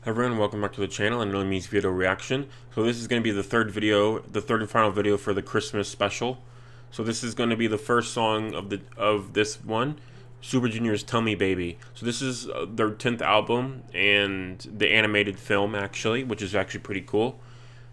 Hi everyone, welcome back to the channel and another music video reaction. So this is going to be the third and final video for the Christmas special. So this is going to be the first song of this one, Super Junior's "Tell Me Baby." So this is their 10th album and the animated film actually, which is actually pretty cool.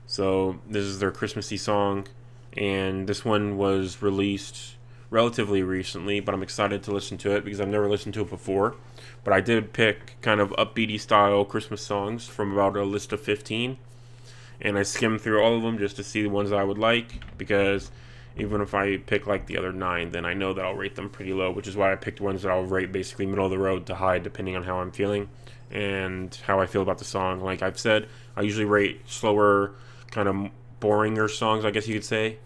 So this is their Christmassy song, and this one was released relatively recently, but I'm excited to listen to it because I've never listened to it before. But I did pick kind of upbeaty style Christmas songs from about a list of 15, and I skimmed through all of them just to see the ones that I would like, because even if I pick like the other 9, then I know that I'll rate them pretty low, which is why I picked ones that I'll rate basically middle of the road to high, depending on how I'm feeling and how I feel about the song. Like I've said, I usually rate slower, kind of boringer songs, I guess you could say.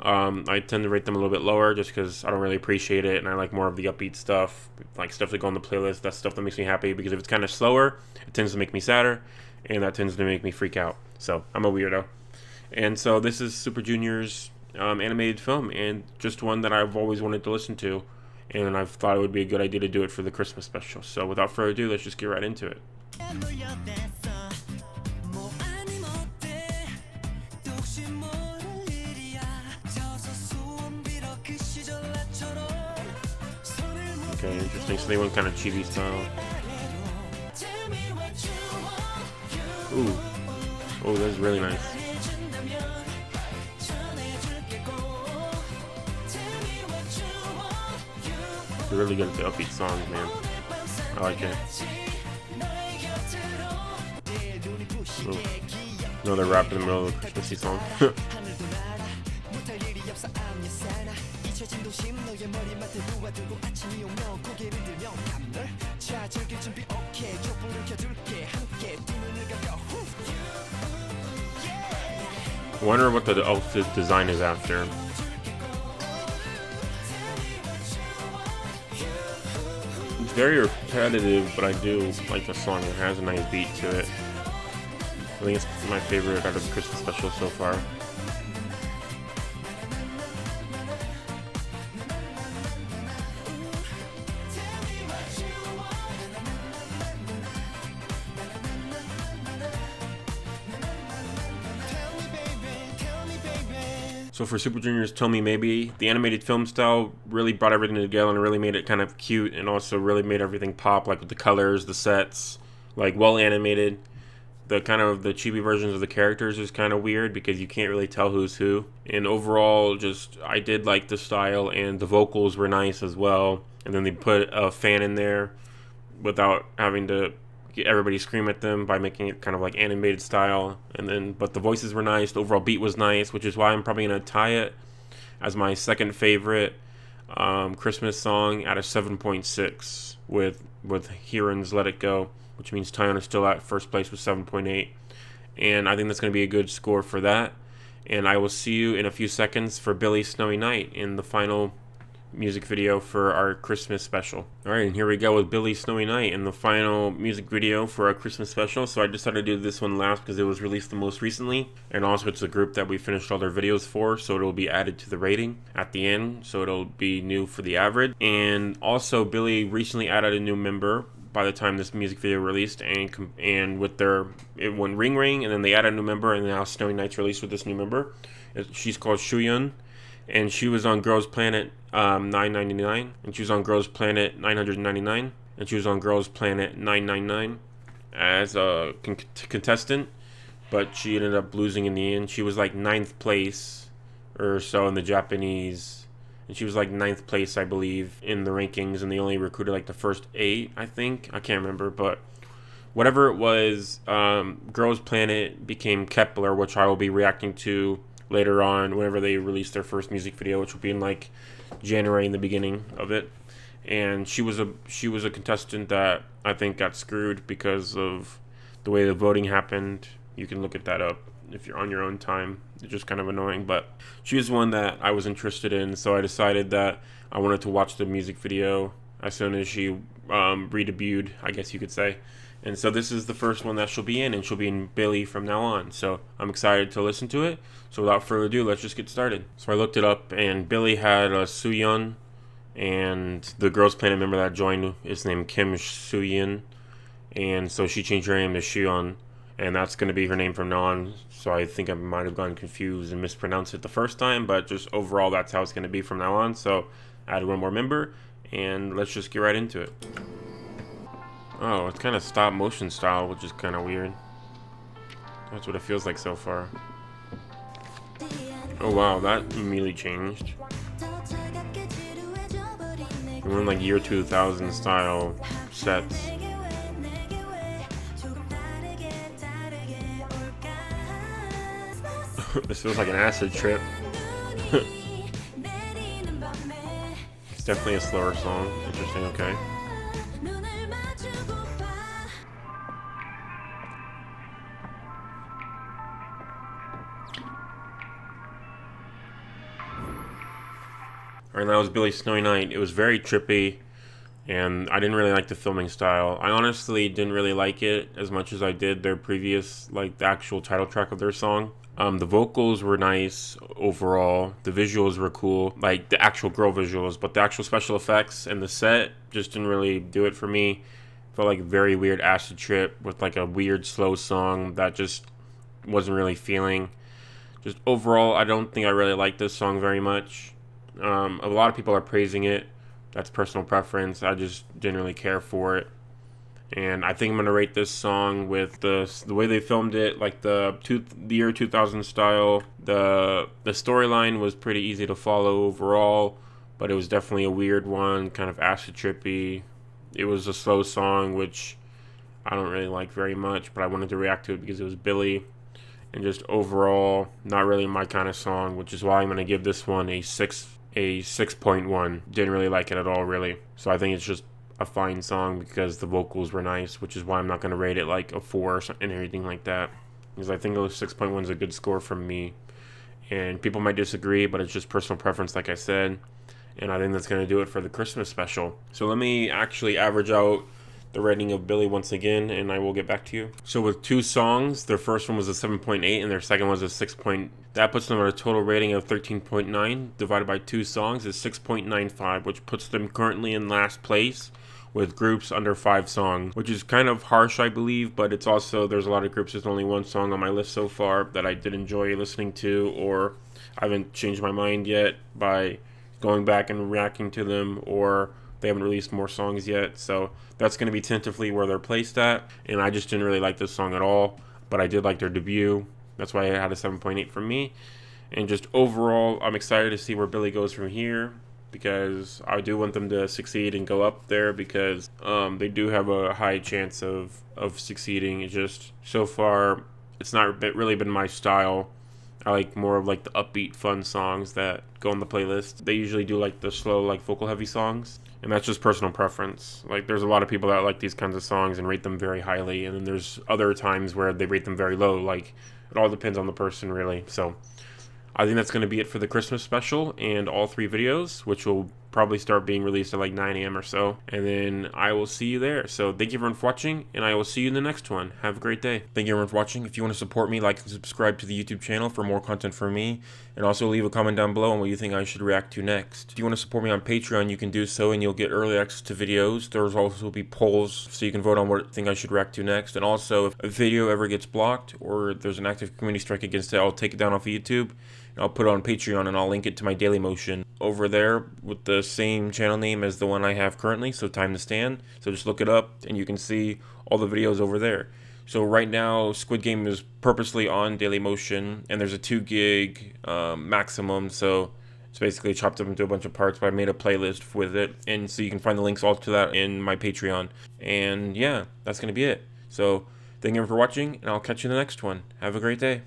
I tend to rate them a little bit lower just because I don't really appreciate it, and I like more of the upbeat stuff, like stuff that go on the playlist. That's stuff that makes me happy, because if it's kind of slower, it tends to make me sadder, and that tends to make me freak out. So I'm a weirdo. And so this is Super Junior's animated film, and just one that I've always wanted to listen to, and I've thought it would be a good idea to do it for the Christmas special. So without further ado, let's just get right into it. Okay, interesting. So they went kind of chibi style. Ooh. Oh, that's really nice. They're really good at the upbeat songs, man. I like it. Ooh. No, they're rapping in the middle of a Christmassy song. I wonder what the outfit design is after. It's very repetitive, but I do like the song. It has a nice beat to it. I think it's my favorite out of the Christmas special so far. So for Super Junior's "Tell Me Maybe," the animated film style really brought everything together and really made it kind of cute, and also really made everything pop, like with the colors, the sets, like well animated. The kind of the chibi versions of the characters is kind of weird because you can't really tell who's who. And overall, just I did like the style, and the vocals were nice as well. And then they put a fan in there without having to get everybody scream at them by making it kind of like animated style. And then but the voices were nice, the overall beat was nice, which is why I'm probably gonna tie it as my second favorite Christmas song out of 7.6 with Hiren's "Let It Go," which means Taeyeon is still at first place with 7.8, and I think that's gonna be a good score for that. And I will see you in a few seconds for Billie's "Snowy Night" in the final music video for our Christmas special. Alright, and here we go with Billie's "Snowy Night" in the final music video for our Christmas special. So I decided to do this one last because it was released the most recently, and also it's a group that we finished all their videos for, so it'll be added to the rating at the end, so it'll be new for the average. And also Billlie recently added a new member by the time this music video released, and with it went Ring Ring, and then they added a new member, and now Snowy Night's released with this new member. She's called Shuyeon, and she was on Girls Planet 999, and she was on Girls Planet 999, and she was on Girls Planet 999 as a contestant, but she ended up losing in the end. She was like 9th place or so in the Japanese, and she was like 9th place, I believe, in the rankings, and they only recruited like the first 8, I think. I can't remember, but whatever it was, Girls Planet became Kepler, which I will be reacting to later on whenever they release their first music video, which will be in like January, in the beginning of it. And she was a contestant that I think got screwed because of the way the voting happened. You can look at that up if you're on your own time. It's just kind of annoying, but she was one that I was interested in, so I decided that I wanted to watch the music video as soon as she re-debuted, I guess you could say. And so this is the first one that she'll be in, and she'll be in Billlie from now on. So I'm excited to listen to it. So without further ado, let's just get started. So I looked it up, and Billlie had Sooyeon and the Girls Planet member that joined is named Kim Soo-yin, and so she changed her name to Shion, and that's going to be her name from now on. So I think I might have gotten confused and mispronounced it the first time, but just overall that's how it's going to be from now on. So I added one more member, and let's just get right into it. Oh, it's kind of stop motion style, which is kind of weird. That's what it feels like so far. Oh wow, that immediately changed. We're in like year 2000 style sets. This feels like an acid trip. It's definitely a slower song. Interesting, okay. Alright, that was Billie's Snowy Night. It was very trippy, and I didn't really like the filming style. I honestly didn't really like it as much as I did their previous, like the actual title track of their song. The vocals were nice overall. The visuals were cool, like the actual girl visuals, but the actual special effects and the set just didn't really do it for me. Felt like a very weird acid trip with like a weird slow song that just wasn't really feeling. Just overall, I don't think I really like this song very much. A lot of people are praising it. That's personal preference. I just didn't really care for it. And I think I'm gonna rate this song with the way they filmed it, like the year 2000 style. The storyline was pretty easy to follow overall, but it was definitely a weird one, kind of acid trippy. It was a slow song, which I don't really like very much, but I wanted to react to it because it was Billlie. And just overall, not really my kind of song, which is why I'm gonna give this one a 6.1. Didn't really like it at all, really. So I think it's just a fine song because the vocals were nice, which is why I'm not going to rate it like a 4 or something, anything like that. Because I think 6.1 is a good score from me. And people might disagree, but it's just personal preference, like I said. And I think that's going to do it for the Christmas special. So let me actually average out the rating of Billlie once again, and I will get back to you. So with 2 songs, their first one was a 7.8 and their second was a 6. That puts them at a total rating of 13.9 divided by 2 songs is 6.95, which puts them currently in last place with groups under 5 songs, which is kind of harsh, I believe, but it's also, there's a lot of groups, there's only 1 song on my list so far that I did enjoy listening to, or I haven't changed my mind yet by going back and reacting to them, or they haven't released more songs yet. So that's going to be tentatively where they're placed at, and I just didn't really like this song at all, but I did like their debut. That's why I had a 7.8 from me. And just overall, I'm excited to see where Billlie goes from here, because I do want them to succeed and go up there, because they do have a high chance of succeeding. It's just, so far, it's not really been my style. I like more of like the upbeat, fun songs that go on the playlist. They usually do like the slow, like vocal heavy songs. And that's just personal preference. Like, there's a lot of people that like these kinds of songs and rate them very highly. And then there's other times where they rate them very low. Like, it all depends on the person, really. So I think that's going to be it for the Christmas special and all 3 videos, which will probably start being released at like 9 a.m. or so. And then I will see you there. So thank you everyone for watching, and I will see you in the next one. Have a great day. Thank you everyone for watching. If you want to support me, like and subscribe to the YouTube channel for more content from me. And also leave a comment down below on what you think I should react to next. If you want to support me on Patreon, you can do so, and you'll get early access to videos. There's also be polls, so you can vote on what you think I should react to next. And also, if a video ever gets blocked, or there's an active community strike against it, I'll take it down off of YouTube. I'll put it on Patreon, and I'll link it to my Dailymotion over there with the same channel name as the one I have currently, so Time to Stand. So just look it up, and you can see all the videos over there. So right now, Squid Game is purposely on Dailymotion, and there's a 2 gig maximum, so it's basically chopped up into a bunch of parts, but I made a playlist with it, and so you can find the links all to that in my Patreon. And yeah, that's going to be it. So thank you for watching, and I'll catch you in the next one. Have a great day.